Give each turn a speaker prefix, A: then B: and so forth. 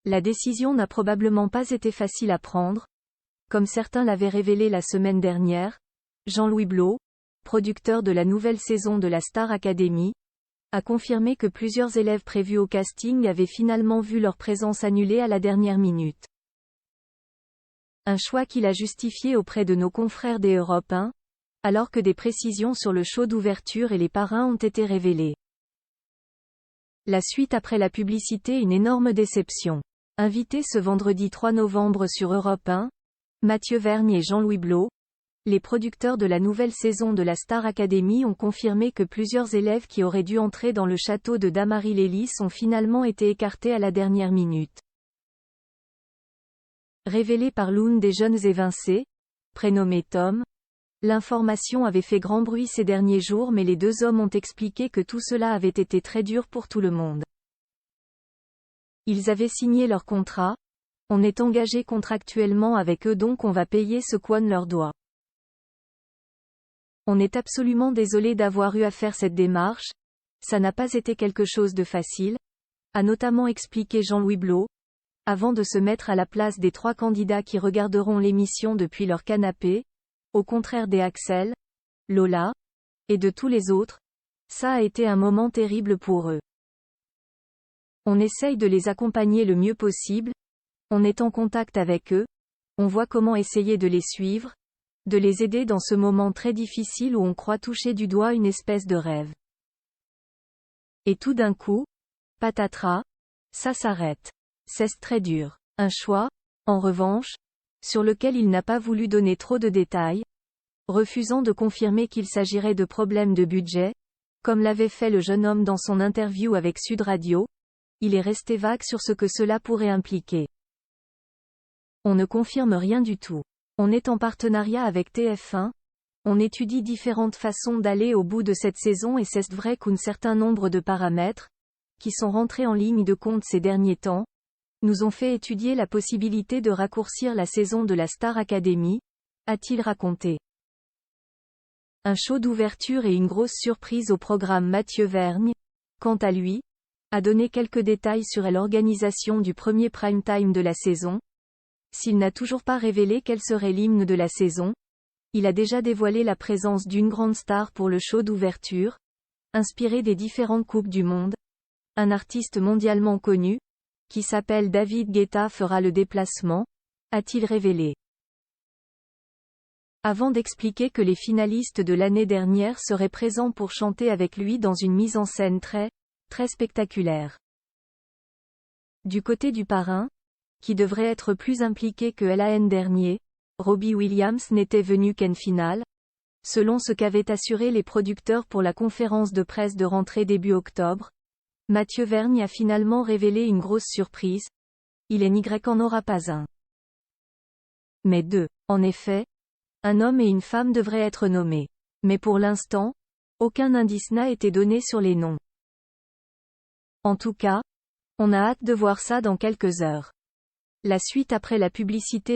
A: La décision n'a probablement pas été facile à prendre, comme certains l'avaient révélé la semaine dernière. Jean-Louis Blot, producteur de la nouvelle saison de la Star Academy, a confirmé que plusieurs élèves prévus au casting avaient finalement vu leur présence annulée à la dernière minute. Un choix qu'il a justifié auprès de nos confrères des Europe 1, alors que des précisions sur le show d'ouverture et les parrains ont été révélées. La suite après la publicité, une énorme déception. Invités ce vendredi 3 novembre sur Europe 1, Mathieu Vergne et Jean-Louis Blot, les producteurs de la nouvelle saison de la Star Academy ont confirmé que plusieurs élèves qui auraient dû entrer dans le château de Damary-Lélis ont finalement été écartés à la dernière minute. Révélé par l'une des jeunes évincés, prénommé Tom, l'information avait fait grand bruit ces derniers jours, mais les deux hommes ont expliqué que tout cela avait été très dur pour tout le monde. Ils avaient signé leur contrat, on est engagé contractuellement avec eux, donc on va payer ce qu'on leur doit. On est absolument désolé d'avoir eu à faire cette démarche, ça n'a pas été quelque chose de facile, a notamment expliqué Jean-Louis Blot, avant de se mettre à la place des 3 candidats qui regarderont l'émission depuis leur canapé, au contraire des Axel, Lola, et de tous les autres. Ça a été un moment terrible pour eux. On essaye de les accompagner le mieux possible, on est en contact avec eux, on voit comment essayer de les suivre, de les aider dans ce moment très difficile où on croit toucher du doigt une espèce de rêve. Et tout d'un coup, patatras, ça s'arrête. C'est très dur. Un choix, en revanche, sur lequel il n'a pas voulu donner trop de détails, refusant de confirmer qu'il s'agirait de problèmes de budget, comme l'avait fait le jeune homme dans son interview avec Sud Radio. Il est resté vague sur ce que cela pourrait impliquer. On ne confirme rien du tout. On est en partenariat avec TF1, on étudie différentes façons d'aller au bout de cette saison et c'est vrai qu'un certain nombre de paramètres, qui sont rentrés en ligne de compte ces derniers temps, nous ont fait étudier la possibilité de raccourcir la saison de la Star Academy, a-t-il raconté. Un show d'ouverture et une grosse surprise au programme. Mathieu Vergne, quant à lui, a donné quelques détails sur l'organisation du premier prime time de la saison. S'il n'a toujours pas révélé quel serait l'hymne de la saison, il a déjà dévoilé la présence d'une grande star pour le show d'ouverture, inspiré des différentes coupes du monde. Un artiste mondialement connu, qui s'appelle David Guetta, fera le déplacement, a-t-il révélé. Avant d'expliquer que les finalistes de l'année dernière seraient présents pour chanter avec lui dans une mise en scène très spectaculaire. Du côté du parrain, qui devrait être plus impliqué que l'an dernier, Robbie Williams n'était venu qu'en finale, selon ce qu'avaient assuré les producteurs pour la conférence de presse de rentrée début octobre. Mathieu Vergne a finalement révélé une grosse surprise, il en aura pas un, mais 2. En effet, un homme et une femme devraient être nommés. Mais pour l'instant, aucun indice n'a été donné sur les noms. En tout cas, on a hâte de voir ça dans quelques heures. La suite après la publicité.